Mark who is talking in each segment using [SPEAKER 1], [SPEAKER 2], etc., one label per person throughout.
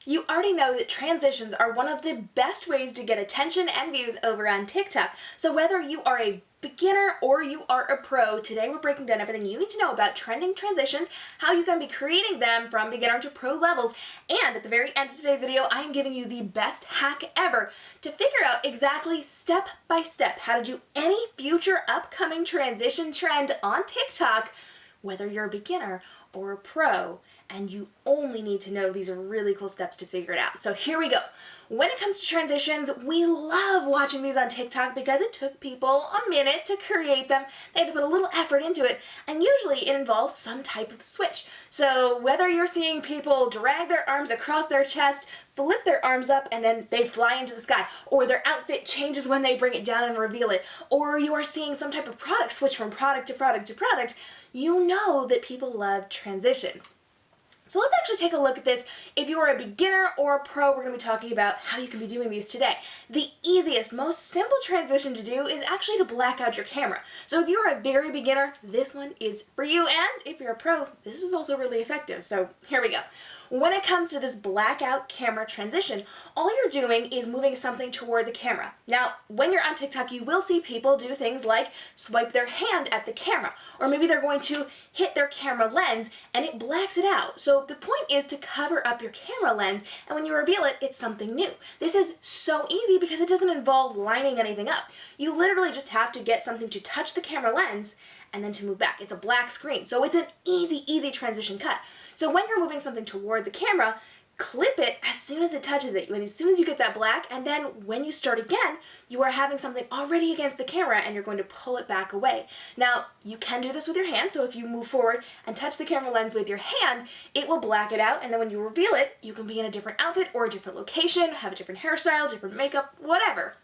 [SPEAKER 1] You already know that transitions are one of the best ways to get attention and views over on TikTok. So whether you are a beginner or you are a pro, today we're breaking down everything you need to know about trending transitions, how you can be creating them from beginner to pro levels, and at the very end of today's video, I am giving you the best hack ever to figure out exactly step by step how to do any future upcoming transition trend on TikTok, whether you're a beginner or a pro. And you only need to know these are really cool steps to figure it out. So here we go. When it comes to transitions, we love watching these on TikTok because it took people a minute to create them. They had to put a little effort into it, and usually it involves some type of switch. So whether you're seeing people drag their arms across their chest, flip their arms up, and then they fly into the sky, or their outfit changes when they bring it down and reveal it, or you are seeing some type of product switch from product to product to product, you know that people love transitions. So let's actually take a look at this. If you are a beginner or a pro, we're going to be talking about how you can be doing these today. The easiest, most simple transition to do is actually to black out your camera. So if you're a very beginner, this one is for you, and if you're a pro, this is also really effective. So here we go. When it comes to this blackout camera transition, all you're doing is moving something toward the camera. Now, when you're on TikTok, you will see people do things like swipe their hand at the camera, or maybe they're going to hit their camera lens and it blacks it out. So the point is to cover up your camera lens, and when you reveal it, it's something new. This is so easy because it doesn't involve lining anything up. You literally just have to get something to touch the camera lens and then to move back. It's a black screen, so it's an easy transition cut. So when you're moving something toward the camera, clip it as soon as it touches it, as soon as you get that black, and then when you start again, you are having something already against the camera and you're going to pull it back away. Now, you can do this with your hand, so if you move forward and touch the camera lens with your hand, it will black it out, and then when you reveal it, you can be in a different outfit or a different location, have a different hairstyle, different makeup, whatever.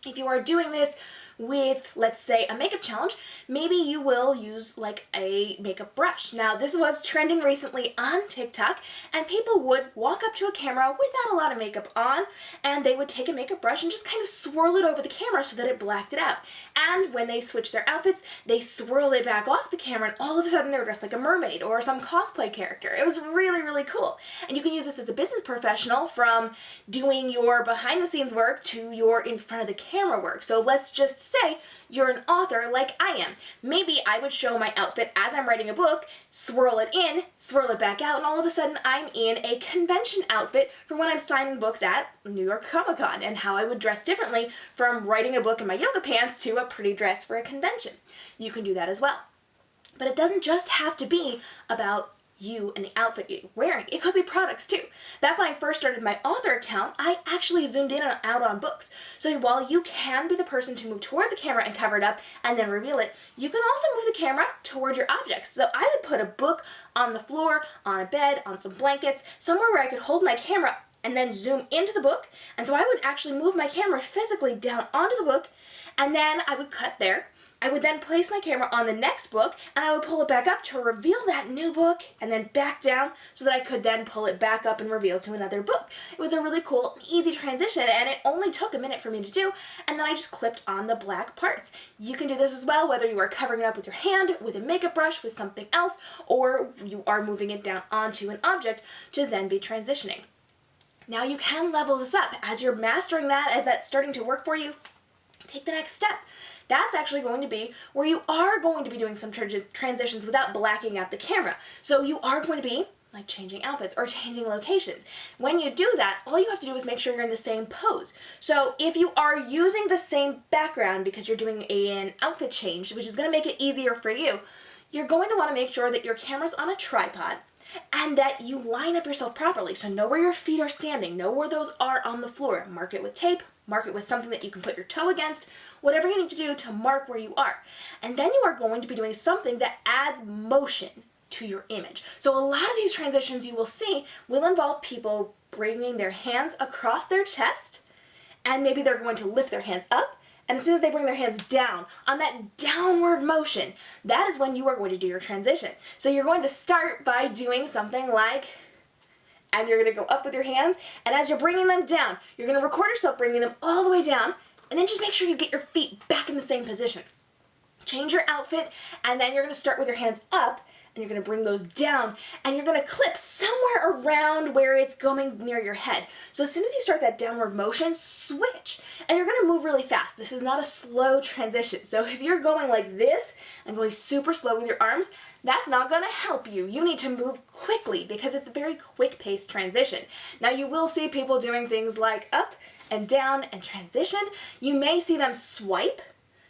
[SPEAKER 1] If you are doing this with, let's say, a makeup challenge, maybe you will use like a makeup brush. Now, this was trending recently on TikTok, and people would walk up to a camera without a lot of makeup on, and they would take a makeup brush and just kind of swirl it over the camera so that it blacked it out. And when they switch their outfits, they swirl it back off the camera, and all of a sudden they were dressed like a mermaid or some cosplay character. It was really cool. And you can use this as a business professional, from doing your behind the scenes work to your in front of the camera work. So let's just say you're an author like I am. Maybe I would show my outfit as I'm writing a book, swirl it in, swirl it back out, and all of a sudden I'm in a convention outfit for when I'm signing books at New York Comic Con, and how I would dress differently from writing a book in my yoga pants to a pretty dress for a convention. You can do that as well. But it doesn't just have to be about you and the outfit you're wearing. It could be products too. Back when I first started my author account, I actually zoomed in and out on books. So while you can be the person to move toward the camera and cover it up and then reveal it, you can also move the camera toward your objects. So I would put a book on the floor, on a bed, on some blankets, somewhere where I could hold my camera and then zoom into the book. And so I would actually move my camera physically down onto the book, and then I would cut there. I would then place my camera on the next book, and I would pull it back up to reveal that new book, and then back down so that I could then pull it back up and reveal to another book. It was a really cool, easy transition, and it only took a minute for me to do, and then I just clipped on the black parts. You can do this as well, whether you are covering it up with your hand, with a makeup brush, with something else, or you are moving it down onto an object to then be transitioning. Now you can level this up. As you're mastering that, as that's starting to work for you, take the next step. That's actually going to be where you are going to be doing some transitions without blacking out the camera. So you are going to be like changing outfits or changing locations. When you do that, all you have to do is make sure you're in the same pose. So if you are using the same background because you're doing an outfit change, which is going to make it easier for you, you're going to want to make sure that your camera's on a tripod and that you line up yourself properly. So know where your feet are standing, know where those are on the floor. Mark it with tape, mark it with something that you can put your toe against, whatever you need to do to mark where you are. And then you are going to be doing something that adds motion to your image. So a lot of these transitions you will see will involve people bringing their hands across their chest, and maybe they're going to lift their hands up, and as soon as they bring their hands down, on that downward motion, that is when you are going to do your transition. So you're going to start by doing something like, and you're going to go up with your hands, and as you're bringing them down, you're going to record yourself bringing them all the way down, and then just make sure you get your feet back in the same position. Change your outfit, and then you're going to start with your hands up, and you're going to bring those down, and you're going to clip somewhere around where it's going near your head. So as soon as you start that downward motion, switch, and you're going to move really fast. This is not a slow transition. So if you're going like this and going super slow with your arms, that's not going to help you. You need to move quickly because it's a very quick-paced transition. Now you will see people doing things like up and down and transition. You may see them swipe.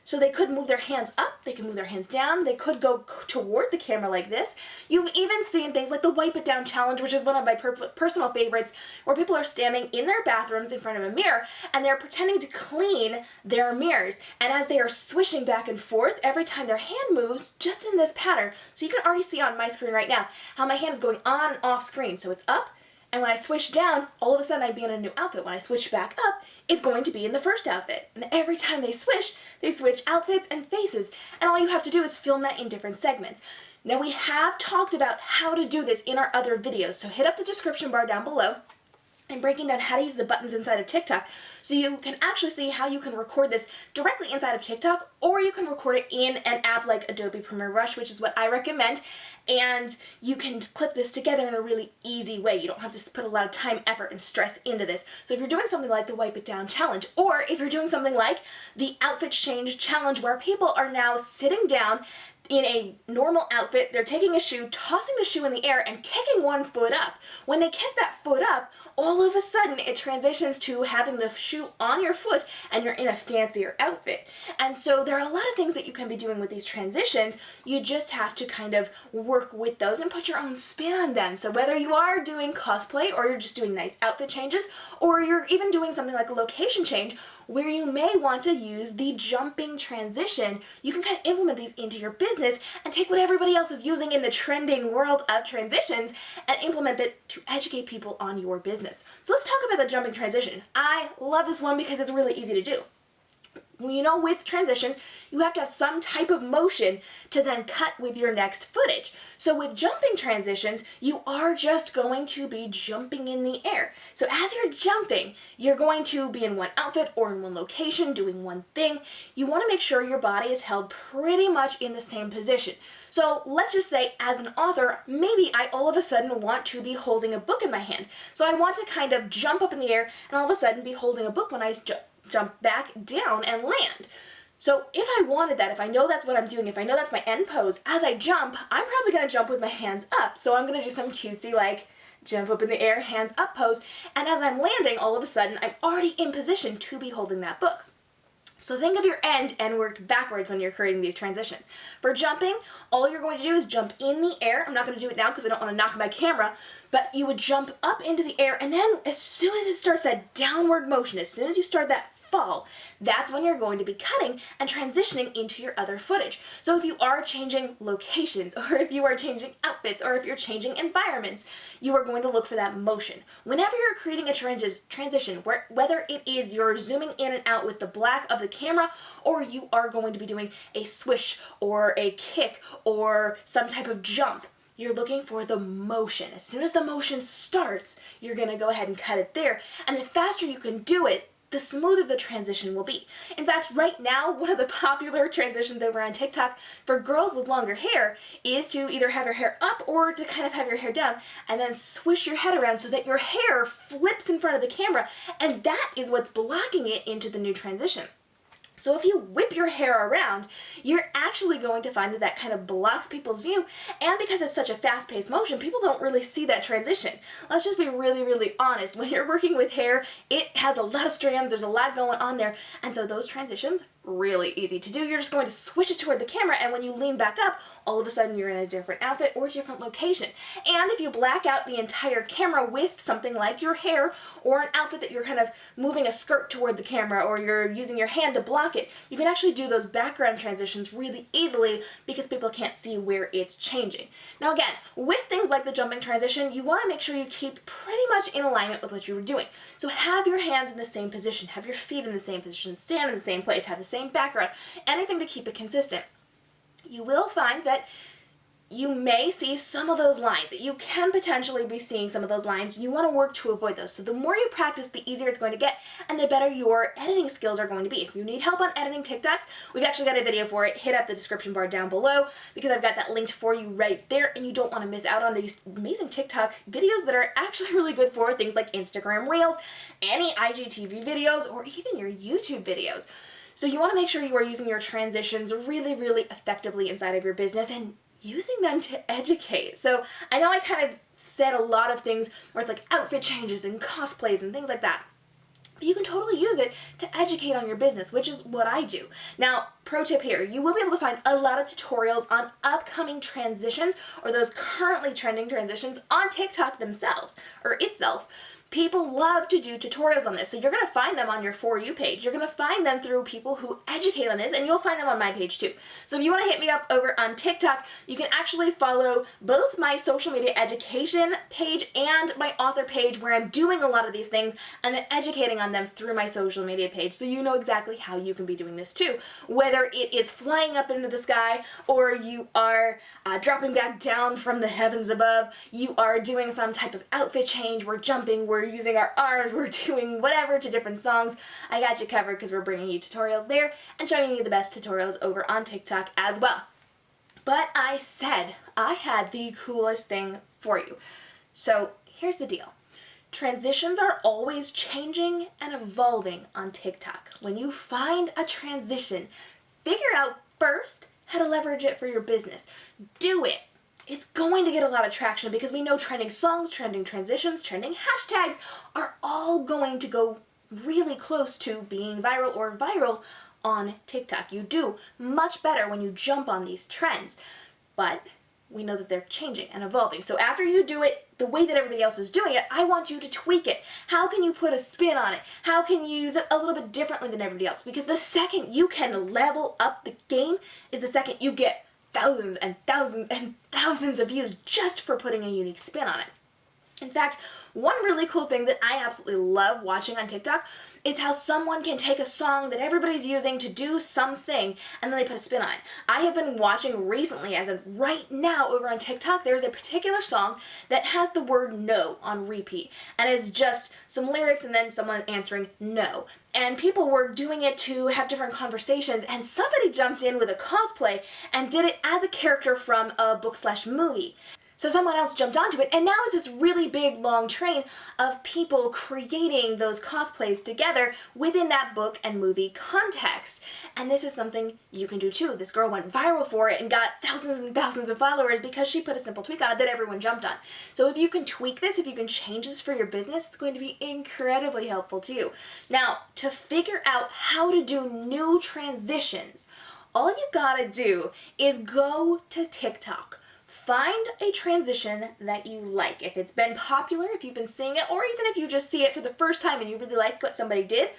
[SPEAKER 1] So they could move their hands up, they could move their hands down, they could go toward the camera like this. You've even seen things like the Wipe It Down Challenge, which is one of my personal favorites, where people are standing in their bathrooms in front of a mirror and they're pretending to clean their mirrors. And as they are swishing back and forth, every time their hand moves, just in this pattern. So you can already see on my screen right now how my hand is going on and off screen. So it's up, and when I switch down, all of a sudden I'd be in a new outfit. When I switch back up, it's going to be in the first outfit. And every time they switch outfits and faces. And all you have to do is film that in different segments. Now we have talked about how to do this in our other videos, so hit up the description bar down below. I'm breaking down how to use the buttons inside of TikTok so you can actually see how you can record this directly inside of TikTok, or you can record it in an app like Adobe Premiere Rush, which is what I recommend, and you can clip this together in a really easy way. You don't have to put a lot of time, effort, and stress into this. So if you're doing something like the Wipe It Down Challenge, or if you're doing something like the Outfit Change Challenge, where people are now sitting down in a normal outfit, they're taking a shoe, tossing the shoe in the air, and kicking one foot up. When they kick that foot up, all of a sudden it transitions to having the shoe on your foot and you're in a fancier outfit. And so there are a lot of things that you can be doing with these transitions. You just have to kind of work with those and put your own spin on them. So whether you are doing cosplay, or you're just doing nice outfit changes, or you're even doing something like a location change where you may want to use the jumping transition, you can kind of implement these into your business and take what everybody else is using in the trending world of transitions and implement it to educate people on your business. So let's talk about the jumping transition. I love this one because it's really easy to do. Well, you know, with transitions, you have to have some type of motion to then cut with your next footage. So with jumping transitions, you are just going to be jumping in the air. So as you're jumping, you're going to be in one outfit or in one location doing one thing. You want to make sure your body is held pretty much in the same position. So let's just say, as an author, maybe I all of a sudden want to be holding a book in my hand. So I want to kind of jump up in the air and all of a sudden be holding a book when I jump back down and land. So if I wanted that, if I know that's what I'm doing, if I know that's my end pose, as I jump, I'm probably going to jump with my hands up. So I'm going to do some cutesy like jump up in the air, hands up pose, and as I'm landing, all of a sudden, I'm already in position to be holding that book. So think of your end and work backwards when you're creating these transitions. For jumping, all you're going to do is jump in the air. I'm not going to do it now because I don't want to knock my camera, but you would jump up into the air, and then as soon as it starts that downward motion, as soon as you start that fall, that's when you're going to be cutting and transitioning into your other footage. So if you are changing locations, or if you are changing outfits, or if you're changing environments, you are going to look for that motion. Whenever you're creating a transition, whether it is you're zooming in and out with the black of the camera, or you are going to be doing a swish or a kick or some type of jump, you're looking for the motion. As soon as the motion starts, you're going to go ahead and cut it there. And the faster you can do it, the smoother the transition will be. In fact, right now, one of the popular transitions over on TikTok for girls with longer hair is to either have your hair up or to kind of have your hair down and then swish your head around so that your hair flips in front of the camera, and that is what's blocking it into the new transition. So if you whip your hair around, you're actually going to find that that kind of blocks people's view, and because it's such a fast-paced motion, people don't really see that transition. Let's just be really, really honest. When you're working with hair, it has a lot of strands, there's a lot going on there, and so those transitions, really easy to do. You're just going to swish it toward the camera, and when you lean back up, all of a sudden you're in a different outfit or a different location. And if you black out the entire camera with something like your hair or an outfit that you're kind of moving a skirt toward the camera, or you're using your hand to block it, you can actually do those background transitions really easily because people can't see where it's changing. Now again, with things like the jumping transition, you want to make sure you keep pretty much in alignment with what you were doing. So have your hands in the same position, have your feet in the same position, stand in the same place, have the same background, anything to keep it consistent. You will find that you may see some of those lines. You can potentially be seeing some of those lines. You want to work to avoid those. So the more you practice, the easier it's going to get, and the better your editing skills are going to be. If you need help on editing TikToks, we've actually got a video for it. Hit up the description bar down below because I've got that linked for you right there, and you don't want to miss out on these amazing TikTok videos that are actually really good for things like Instagram Reels, any IGTV videos, or even your YouTube videos. So you want to make sure you are using your transitions really, really effectively inside of your business and using them to educate. So I know I kind of said a lot of things where it's like outfit changes and cosplays and things like that. But you can totally use it to educate on your business, which is what I do. Now, pro tip here, you will be able to find a lot of tutorials on upcoming transitions or those currently trending transitions on TikTok themselves or itself. People love to do tutorials on this, so you're going to find them on your For You page. You're going to find them through people who educate on this, and you'll find them on my page too. So if you want to hit me up over on TikTok, you can actually follow both my social media education page and my author page where I'm doing a lot of these things and then educating on them through my social media page, so you know exactly how you can be doing this too. Whether it is flying up into the sky or you are dropping back down from the heavens above, you are doing some type of outfit change, we're jumping, we're using our arms, we're doing whatever to different songs, I got you covered because we're bringing you tutorials there and showing you the best tutorials over on TikTok as well. But I said I had the coolest thing for you. So here's the deal. Transitions are always changing and evolving on TikTok. When you find a transition, figure out first how to leverage it for your business. Do it. It's going to get a lot of traction because we know trending songs, trending transitions, trending hashtags are all going to go really close to being viral or viral on TikTok. You do much better when you jump on these trends, but we know that they're changing and evolving. So after you do it the way that everybody else is doing it, I want you to tweak it. How can you put a spin on it? How can you use it a little bit differently than everybody else? Because the second you can level up the game is the second you get thousands and thousands and thousands of views just for putting a unique spin on it. In fact, one really cool thing that I absolutely love watching on TikTok is how someone can take a song that everybody's using to do something and then they put a spin on it. I have been watching recently, as of right now over on TikTok, there's a particular song that has the word no on repeat. And it's just some lyrics and then someone answering no. And people were doing it to have different conversations, and somebody jumped in with a cosplay and did it as a character from a book/movie. So someone else jumped onto it, and now is this really big, long train of people creating those cosplays together within that book and movie context. And this is something you can do too. This girl went viral for it and got thousands and thousands of followers because she put a simple tweak on it that everyone jumped on. So if you can tweak this, if you can change this for your business, it's going to be incredibly helpful to you. Now, to figure out how to do new transitions, all you gotta do is go to TikTok. Find a transition that you like. If it's been popular, if you've been seeing it, or even if you just see it for the first time and you really like what somebody did,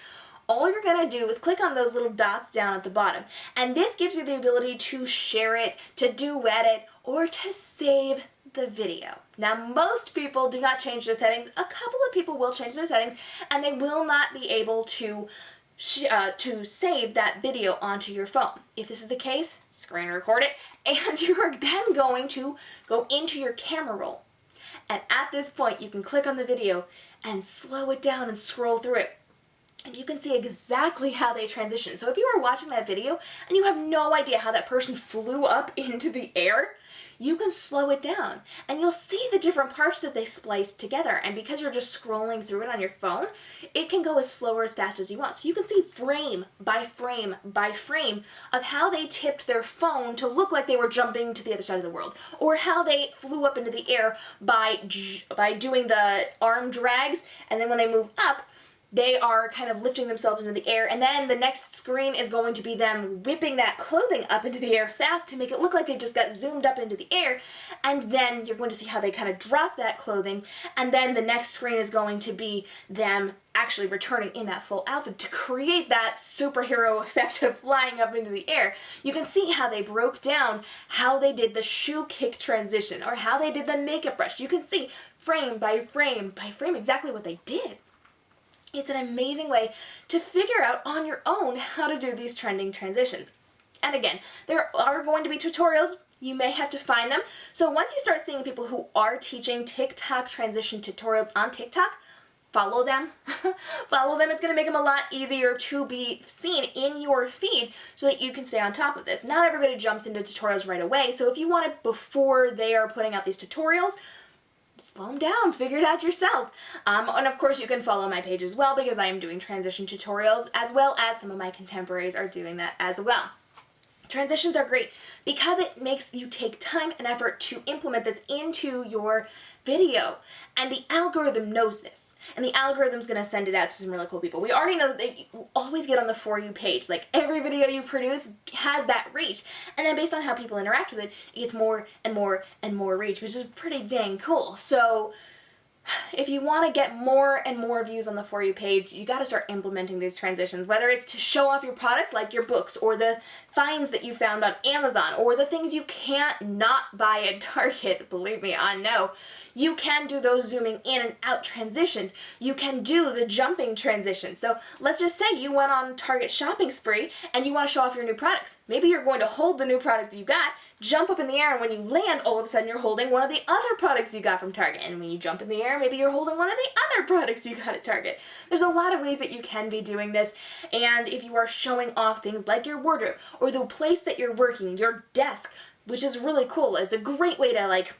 [SPEAKER 1] all you're gonna do is click on those little dots down at the bottom. And this gives you the ability to share it, to duet it, or to save the video. Now, most people do not change their settings. A couple of people will change their settings, and they will not be able to save that video onto your phone. If this is the case, screen record it, and you are then going to go into your camera roll. And at this point, you can click on the video and slow it down and scroll through it. And you can see exactly how they transition. So if you are watching that video and you have no idea how that person flew up into the air, you can slow it down and you'll see the different parts that they spliced together. And because you're just scrolling through it on your phone, it can go as slow or as fast as you want. So you can see frame by frame by frame of how they tipped their phone to look like they were jumping to the other side of the world, or how they flew up into the air by doing the arm drags, and then when they move up, they are kind of lifting themselves into the air, and then the next screen is going to be them whipping that clothing up into the air fast to make it look like they just got zoomed up into the air, and then you're going to see how they kind of drop that clothing, and then the next screen is going to be them actually returning in that full outfit to create that superhero effect of flying up into the air. You can see how they broke down how they did the shoe kick transition, or how they did the makeup brush. You can see frame by frame by frame exactly what they did. It's an amazing way to figure out on your own how to do these trending transitions. And again, there are going to be tutorials you may have to find them. So once you start seeing people who are teaching TikTok transition tutorials on TikTok, follow them. Follow them. It's going to make them a lot easier to be seen in your feed so that you can stay on top of this. Not everybody jumps into tutorials right away, so if you want it before they are putting out these tutorials, slow them down, figure it out yourself. And of course you can follow my page as well, because I am doing transition tutorials, as well as some of my contemporaries are doing that as well. Transitions are great because it makes you take time and effort to implement this into your video. And the algorithm knows this. And the algorithm's going to send it out to some really cool people. We already know that you always get on the For You page. Like, every video you produce has that reach. And then based on how people interact with it, it gets more and more and more reach, which is pretty dang cool. So if you want to get more and more views on the For You page, you got to start implementing these transitions, whether it's to show off your products like your books, or the finds that you found on Amazon, or the things you can't not buy at Target. Believe me, I know. You can do those zooming in and out transitions. You can do the jumping transitions. So let's just say you went on Target shopping spree and you want to show off your new products. Maybe you're going to hold the new product that you got, jump up in the air, and when you land, all of a sudden you're holding one of the other products you got from Target. And when you jump in the air, maybe you're holding one of the other products you got at Target. There's a lot of ways that you can be doing this. And if you are showing off things like your wardrobe, or the place that you're working, your desk, which is really cool. It's a great way to, like,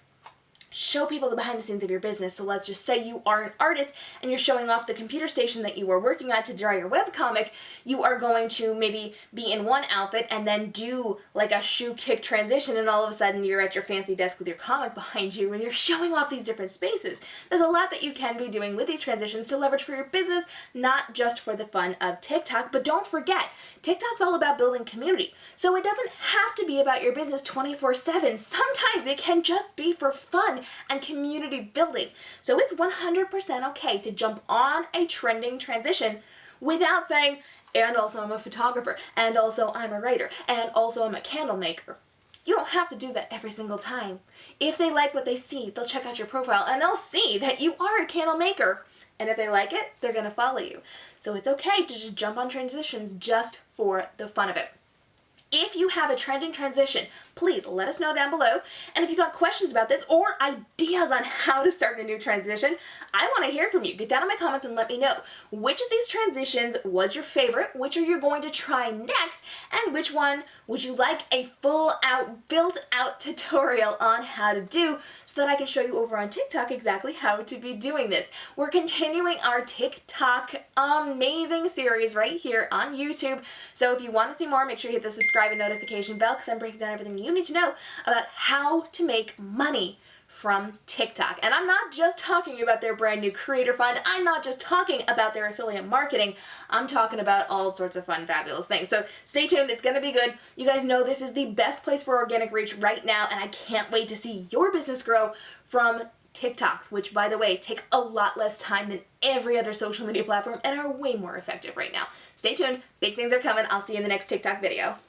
[SPEAKER 1] show people the behind the scenes of your business. So let's just say you are an artist and you're showing off the computer station that you are working on to draw your webcomic. You are going to maybe be in one outfit and then do like a shoe kick transition, and all of a sudden you're at your fancy desk with your comic behind you and you're showing off these different spaces. There's a lot that you can be doing with these transitions to leverage for your business, not just for the fun of TikTok. But don't forget, TikTok's all about building community. So it doesn't have to be about your business 24/7. Sometimes it can just be for fun and community building. So it's 100% okay to jump on a trending transition without saying, and also I'm a photographer, and also I'm a writer, and also I'm a candle maker. You don't have to do that every single time. If they like what they see, they'll check out your profile and they'll see that you are a candle maker. And if they like it, they're gonna follow you. So it's okay to just jump on transitions just for the fun of it. If you have a trending transition, please let us know down below. And if you got questions about this or ideas on how to start a new transition, I want to hear from you. Get down in my comments and let me know which of these transitions was your favorite, which are you going to try next, and which one would you like a full out, built out tutorial on how to do, so that I can show you over on TikTok exactly how to be doing this. We're continuing our TikTok amazing series right here on YouTube. So if you want to see more, make sure you hit the subscribe and notification bell, because I'm breaking down everything you need to know about how to make money from TikTok. And I'm not just talking about their brand new creator fund. I'm not just talking about their affiliate marketing. I'm talking about all sorts of fun, fabulous things. So stay tuned. It's going to be good. You guys know this is the best place for organic reach right now, and I can't wait to see your business grow from TikToks, which, by the way, take a lot less time than every other social media platform and are way more effective right now. Stay tuned. Big things are coming. I'll see you in the next TikTok video.